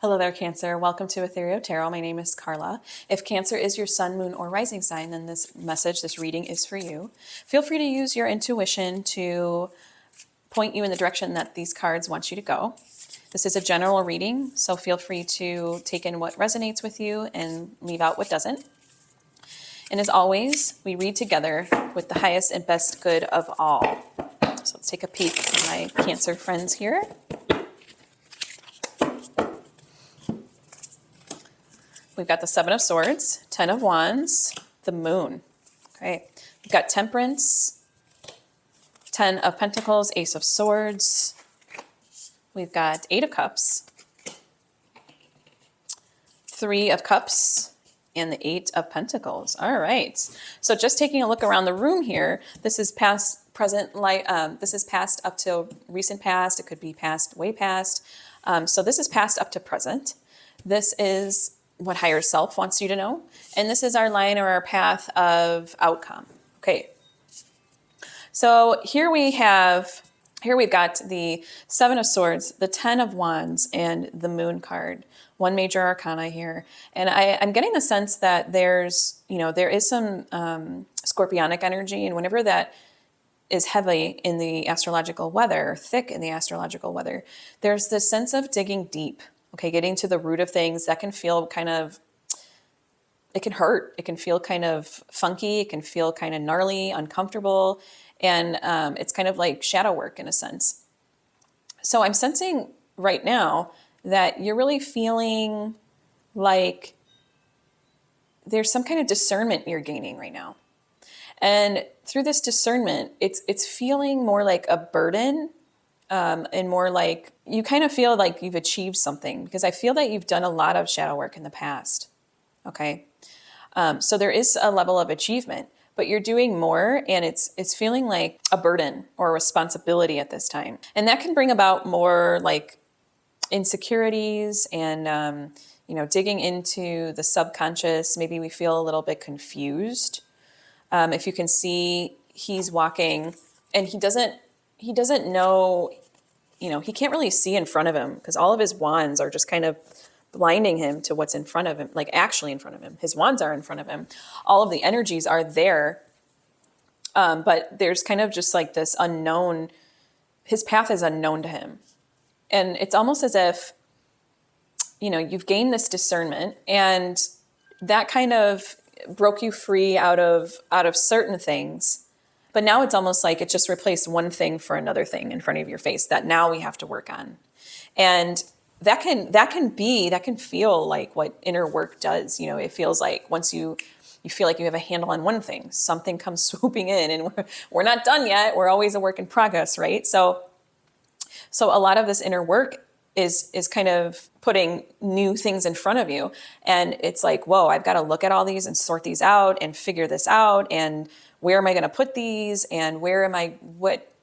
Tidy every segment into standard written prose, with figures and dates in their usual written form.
Hello there, Cancer. Welcome to Ethereal Tarot. My name is Carla. If Cancer is your sun, moon, or rising sign, then this message, this reading is for you. Feel free to use your intuition to point you in the direction that these cards want you to go. This is a general reading, so feel free to take in what resonates with you and leave out what doesn't. And as always, we read together with the highest and best good of all. So let's take a peek at my Cancer friends here. We've got the Seven of Swords, Ten of Wands, the Moon. Okay, we've got Temperance, Ten of Pentacles, Ace of Swords. We've got Eight of Cups, Three of Cups, and the Eight of Pentacles. All right. So just taking a look around the room here, this is past, present, this is past up to recent past. It could be past, way past. So this is past up to present. This is what higher self wants you to know. And this is our line or our path of outcome. Okay. So here we've got the Seven of Swords, the Ten of Wands, and the Moon card. One major arcana here. And I'm getting the sense that there is some scorpionic energy, and whenever that is heavy in the astrological weather, or thick in the astrological weather, there's this sense of digging deep. Okay, getting to the root of things that can feel it can hurt. It can feel kind of funky. It can feel kind of gnarly, uncomfortable. And it's kind of like shadow work in a sense. So I'm sensing right now that you're really feeling like there's some kind of discernment you're gaining right now. And through this discernment, it's feeling more like a burden. And more like you kind of feel like you've achieved something, because I feel that you've done a lot of shadow work in the past. Okay. So there is a level of achievement, but you're doing more, and it's feeling like a burden or a responsibility at this time. And that can bring about more like insecurities and, digging into the subconscious. Maybe we feel a little bit confused. If you can see, he's walking and he doesn't know, he can't really see in front of him because all of his wands are just kind of blinding him to what's in front of him, like actually in front of him. His wands are in front of him. All of the energies are there. But there's kind of just like this unknown, his path is unknown to him. And it's almost as if, you've gained this discernment, and that kind of broke you free out of certain things. But now it's almost like it just replaced one thing for another thing in front of your face that now we have to work on. And that can feel like what inner work does. It feels like once you feel like you have a handle on one thing, something comes swooping in, and we're not done yet. We're always a work in progress, right? So a lot of this inner work is kind of putting new things in front of you. And it's like, whoa, I've got to look at all these and sort these out and figure this out. And where am I going to put these? And what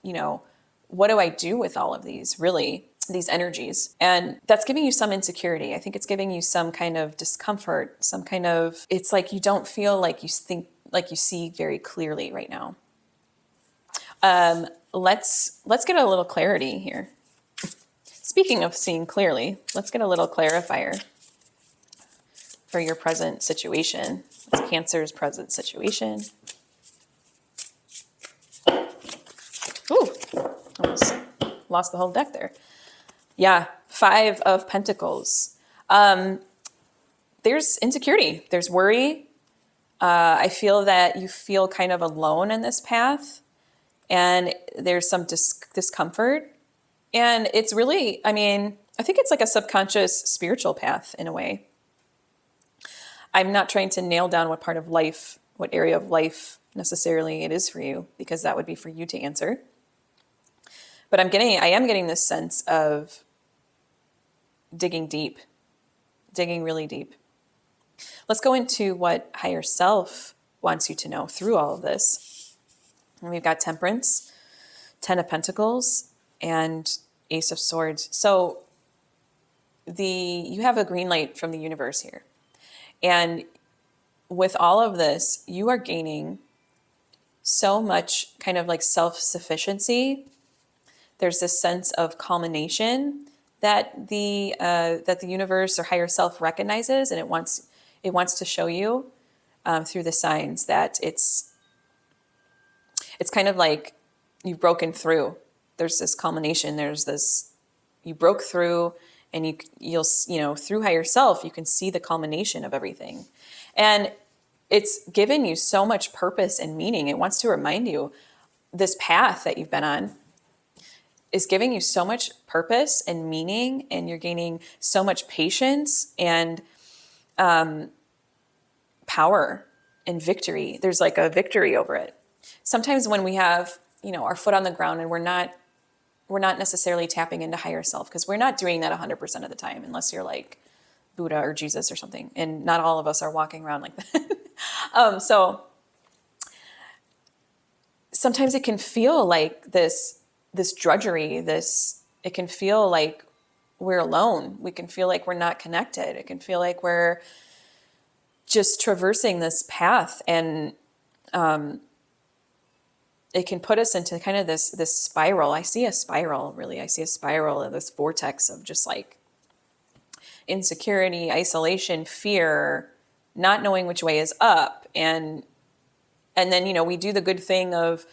do I do with all of these, really, these energies? And that's giving you some insecurity. I think it's giving you some kind of discomfort, it's like you don't feel like you see very clearly right now. Let's get a little clarity here. Speaking of seeing clearly, let's get a little clarifier for your present situation. It's Cancer's present situation. Ooh, almost lost the whole deck there. Yeah, Five of Pentacles. There's insecurity. There's worry. I feel that you feel kind of alone in this path, and there's some discomfort. And it's really, I think it's like a subconscious spiritual path in a way. I'm not trying to nail down what part of life, what area of life necessarily it is for you, because that would be for you to answer. But I am getting this sense of digging deep, digging really deep. Let's go into what higher self wants you to know through all of this. And we've got Temperance, Ten of Pentacles, and Ace of Swords. So you have a green light from the universe here. And with all of this, you are gaining so much kind of like self-sufficiency. There's this sense of culmination that the universe or higher self recognizes, and it wants to show you through the signs that it's kind of like you've broken through. There's this culmination. There's this, you broke through, and you'll through higher self you can see the culmination of everything, and it's given you so much purpose and meaning. It wants to remind you this path that you've been on is giving you so much purpose and meaning, and you're gaining so much patience and power and victory. There's like a victory over it. Sometimes when we have, our foot on the ground and we're not necessarily tapping into higher self, because we're not doing that 100% of the time, unless you're like Buddha or Jesus or something. And not all of us are walking around like that. So sometimes it can feel like this drudgery, it can feel like we're alone. We can feel like we're not connected. It can feel like we're just traversing this path, and it can put us into kind of this spiral. I see a spiral, really. I see a spiral of this vortex of just like insecurity, isolation, fear, not knowing which way is up. And then, we do the good thing of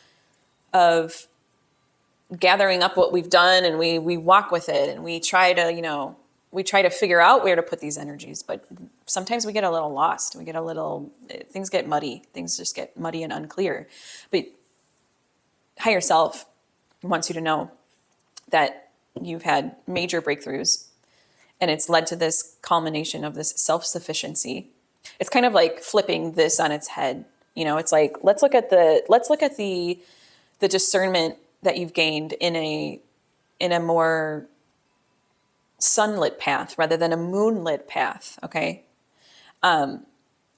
gathering up what we've done, and we walk with it, and we try to figure out where to put these energies. But sometimes we get a little lost. Things get muddy. Things just get muddy and unclear. But higher self wants you to know that you've had major breakthroughs, and it's led to this culmination of this self-sufficiency. It's kind of like flipping this on its head. It's like, let's look at the discernment that you've gained in a more sunlit path rather than a moonlit path. Okay. And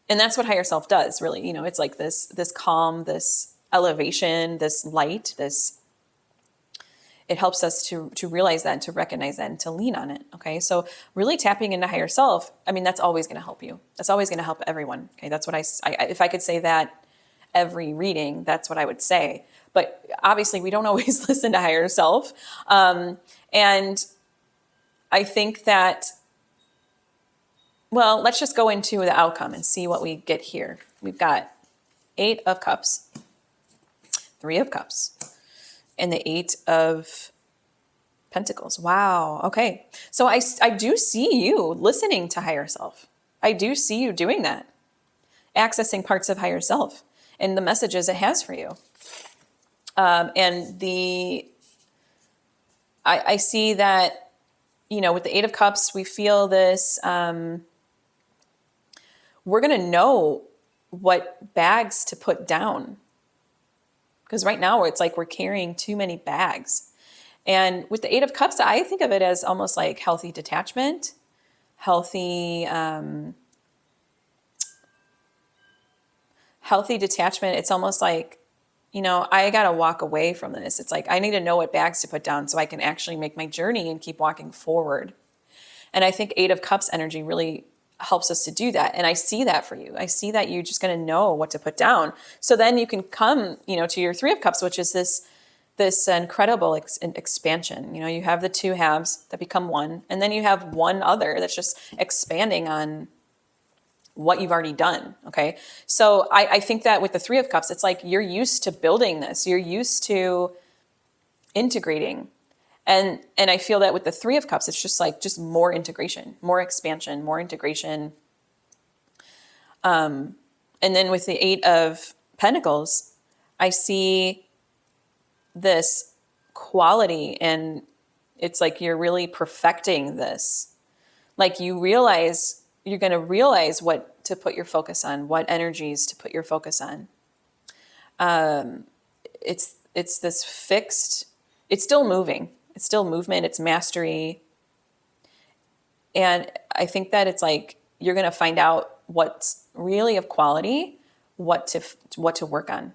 that's what higher self does, really. It's like this calm, this elevation, this light, it helps us to realize that, to recognize that, and to lean on it. Okay. So really tapping into higher self, that's always going to help you. That's always going to help everyone. Okay. That's what I if I could say that every reading, that's what I would say. But obviously we don't always listen to higher self. And I think that, well, let's just go into the outcome and see what we get here. We've got 8 of Cups, 3 of Cups, and the 8 of Pentacles. Wow. Okay. So I do see you listening to higher self. I do see you doing that, accessing parts of higher self and the messages it has for you. I see that, with the 8 of Cups, we feel this, we're going to know what bags to put down. Because right now it's like we're carrying too many bags. And with the 8 of Cups, I think of it as almost like healthy detachment, healthy detachment. It's almost like, I got to walk away from this. It's like, I need to know what bags to put down so I can actually make my journey and keep walking forward. And I think 8 of Cups energy really helps us to do that. And I see that for you. I see that you're just going to know what to put down. So then you can come, to your 3 of Cups, which is this incredible expansion. You have the 2 halves that become one, and then you have one other that's just expanding on what you've already done. Okay. So I think that with the 3 of Cups, it's like you're used to building this. You're used to integrating. And I feel that with the 3 of Cups, it's just more integration, more expansion, more integration. And then with the 8 of Pentacles, I see this quality, and it's like you're really perfecting this. Like you're going to realize what to put your focus on, what energies to put your focus on. It's this fixed, it's still moving. It's still movement. It's mastery. And I think that it's like, you're going to find out what's really of quality, what to work on,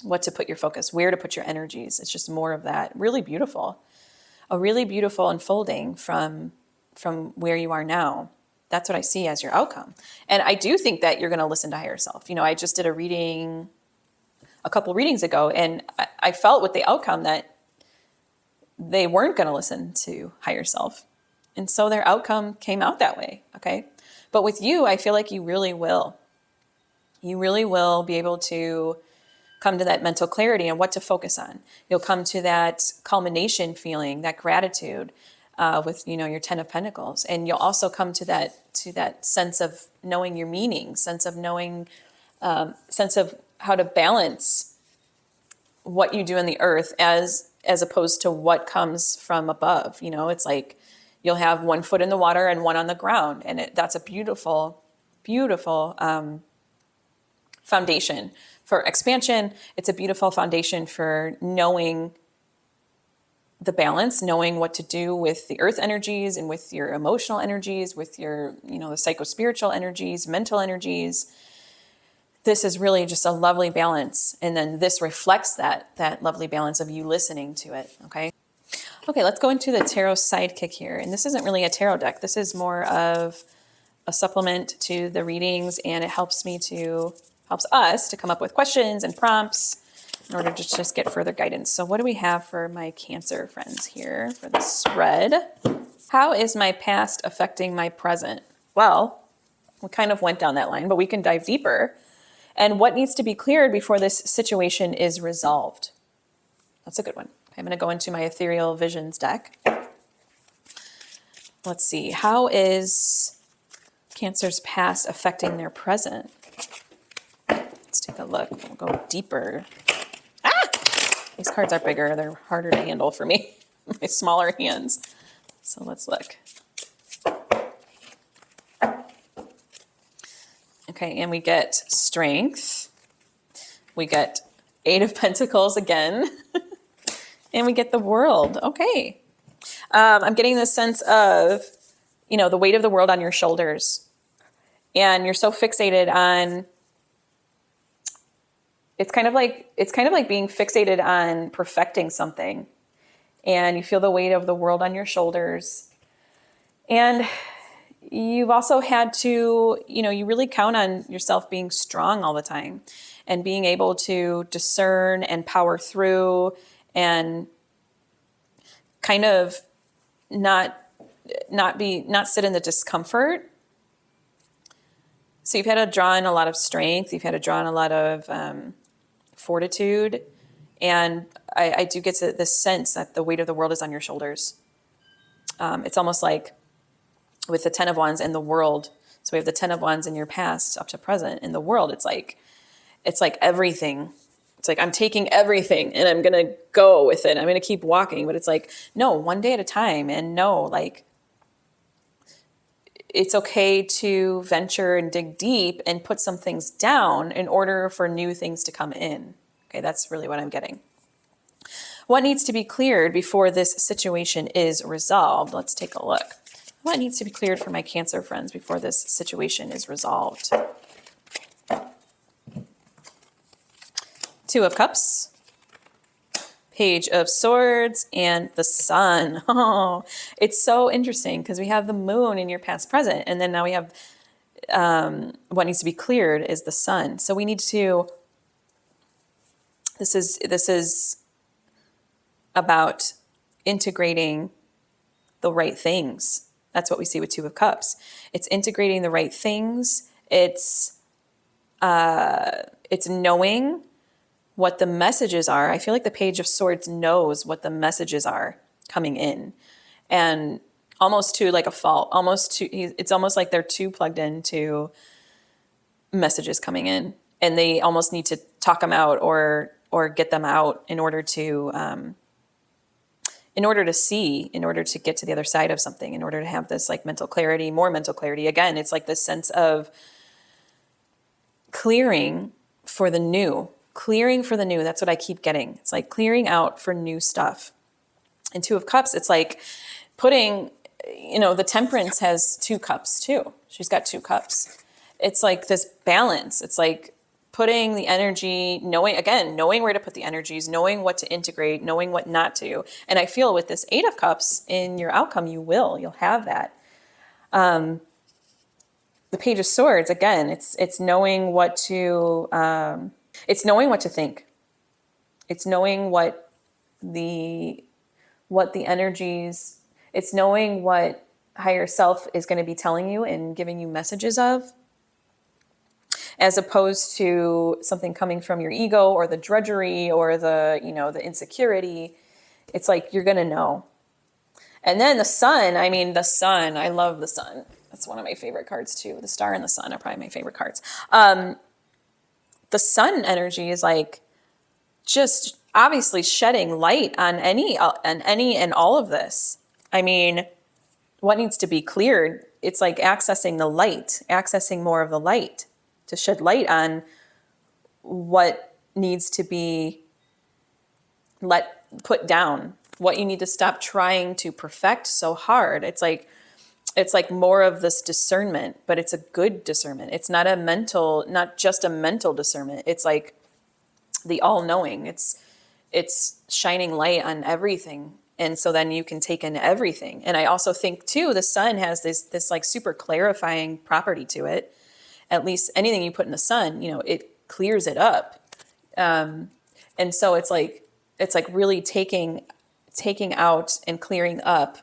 what to put your focus, where to put your energies. It's just more of that. Really beautiful. A really beautiful unfolding from where you are now. That's what I see as your outcome. And I do think that you're going to listen to higher self. I just did a couple readings ago, and I felt with the outcome that they weren't going to listen to higher self. And so their outcome came out that way. Okay. But with you, I feel like you really will. You really will be able to come to that mental clarity and what to focus on. You'll come to that culmination feeling, that gratitude with, you know, your 10 of Pentacles. And you'll also come to that sense of knowing your meaning, sense of knowing, sense of how to balance what you do in the earth as opposed to what comes from above. You know, it's like you'll have one foot in the water and one on the ground. And that's a beautiful, beautiful foundation for expansion. It's a beautiful foundation for knowing the balance, knowing what to do with the earth energies and with your emotional energies, with your, you know, the psycho-spiritual energies, mental energies. This is really just a lovely balance. And then this reflects that lovely balance of you listening to it. Okay. Okay, let's go into the tarot sidekick here. And this isn't really a tarot deck. This is more of a supplement to the readings, and it helps us to come up with questions and prompts in order to just get further guidance. So what do we have for my Cancer friends here for the spread? How is my past affecting my present? Well, we kind of went down that line, but we can dive deeper. And what needs to be cleared before this situation is resolved? That's a good one. I'm going to go into my Ethereal Visions deck. Let's see. How is Cancer's past affecting their present? Let's take a look. We'll go deeper. Ah! These cards are bigger. They're harder to handle for me. My smaller hands. So let's look. Okay, and we get Strength. We get Eight of Pentacles again. And we get the World. Okay. I'm getting this sense of, you know, the weight of the world on your shoulders. And you're so fixated on, it's kind of like being fixated on perfecting something. And you feel the weight of the world on your shoulders. And you've also had to, you know, you really count on yourself being strong all the time and being able to discern and power through and kind of not sit in the discomfort. So you've had to draw in a lot of strength. You've had to draw in a lot of fortitude. And I do get to this sense that the weight of the world is on your shoulders. It's almost like with the 10 of Wands and the World. So we have the 10 of Wands in your past up to present. In the World, it's like everything. It's like I'm taking everything and I'm going to go with it. I'm going to keep walking. But it's like, no, one day at a time. And no, like, it's okay to venture and dig deep and put some things down in order for new things to come in. Okay, that's really what I'm getting. What needs to be cleared before this situation is resolved? Let's take a look. What needs to be cleared for my Cancer friends before this situation is resolved? Two of Cups, Page of Swords, and the Sun. Oh, it's so interesting because we have the Moon in your past present, and then now we have what needs to be cleared is the Sun. So we need to, this is about integrating the right things. That's what we see with Two of Cups. It's integrating the right things. It's knowing what the messages are. I feel like the Page of Swords knows what the messages are coming in, and almost to like a fault, it's almost like they're too plugged into messages coming in, and they almost need to talk them out or get them out in order to get to the other side of something, in order to have this like mental clarity, more mental clarity. Again, it's like this sense of clearing for the new. That's what I keep getting. It's like clearing out for new stuff. And Two of Cups, it's like putting, you know, the Temperance has 2 cups too. She's got 2 cups. It's like this balance. It's like putting the energy, knowing where to put the energies, knowing what to integrate, knowing what not to. And I feel with this 8 of Cups in your outcome, you'll have that. The Page of Swords, again, it's knowing what to, it's knowing what to think. It's knowing what the what the energies, it's knowing what higher self is going to be telling you and giving you messages of, as opposed to something coming from your ego or the drudgery or the, you know, the insecurity. It's like, you're going to know. And then the sun, I mean, the sun, I love the sun. That's one of my favorite cards too. The star and the sun are probably my favorite cards. The sun energy is like just obviously shedding light on any and all of this. I mean, what needs to be cleared? It's like accessing the light, accessing more of the light to shed light on what needs to be put down, what you need to stop trying to perfect so hard. It's like more of this discernment, but it's a good discernment. It's not not just a mental discernment. It's like the all-knowing. It's shining light on everything. And so then you can take in everything. And I also think too, the sun has this like super clarifying property to it. At least anything you put in the sun, you know, it clears it up. And so it's like really taking out and clearing up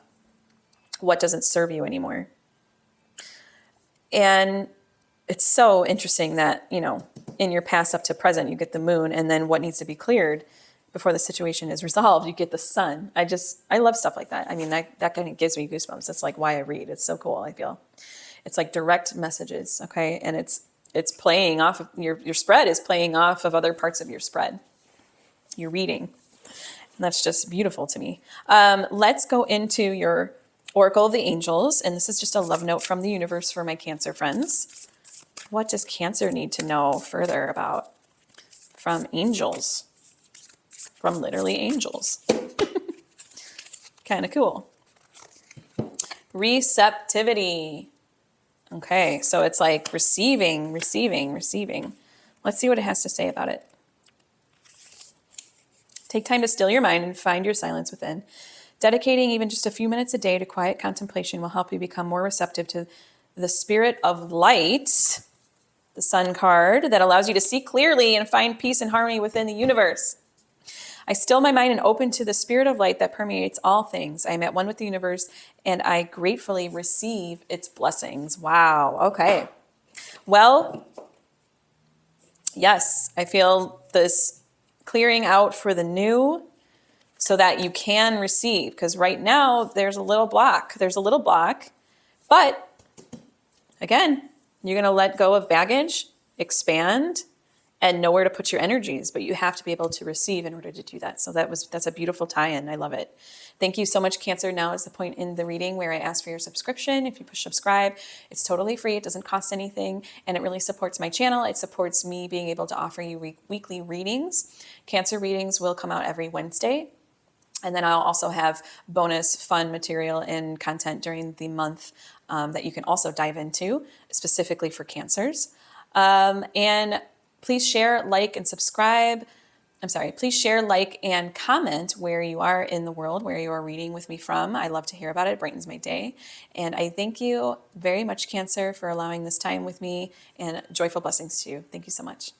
what doesn't serve you anymore. And it's so interesting that, you know, in your past up to present, you get the moon, and then what needs to be cleared before the situation is resolved, you get the sun. I love stuff like that. I mean, that kind of gives me goosebumps. That's like why I read. It's so cool, I feel. It's like direct messages, okay? And it's playing off of your spread is playing off of other parts of your spread, your reading. And that's just beautiful to me. Let's go into your Oracle of the Angels. And this is just a love note from the universe for my Cancer friends. What does Cancer need to know further about from angels? From literally angels. Kind of cool. Receptivity. Okay, so it's like receiving. Let's see what it has to say about it. Take time to still your mind and find your silence within. Dedicating even just a few minutes a day to quiet contemplation will help you become more receptive to the spirit of light, the sun card, that allows you to see clearly and find peace and harmony within the universe. I still my mind and open to the spirit of light that permeates all things. I am at one with the universe, and I gratefully receive its blessings. Wow. Okay. Well, yes, I feel this clearing out for the new so that you can receive. Because right now there's a little block. But again, you're going to let go of baggage, expand, and know where to put your energies, but you have to be able to receive in order to do that. So that's a beautiful tie-in. I love it. Thank you so much, Cancer. Now is the point in the reading where I ask for your subscription. If you push subscribe, it's totally free. It doesn't cost anything, and it really supports my channel. It supports me being able to offer you weekly readings. Cancer readings will come out every Wednesday. And then I'll also have bonus fun material and content during the month that you can also dive into, specifically for Cancers. And please share, like, and subscribe. Please share, like, and comment where you are in the world, where you are reading with me from. I love to hear about it. It brightens my day. And I thank you very much, Cancer, for allowing this time with me, and joyful blessings to you. Thank you so much.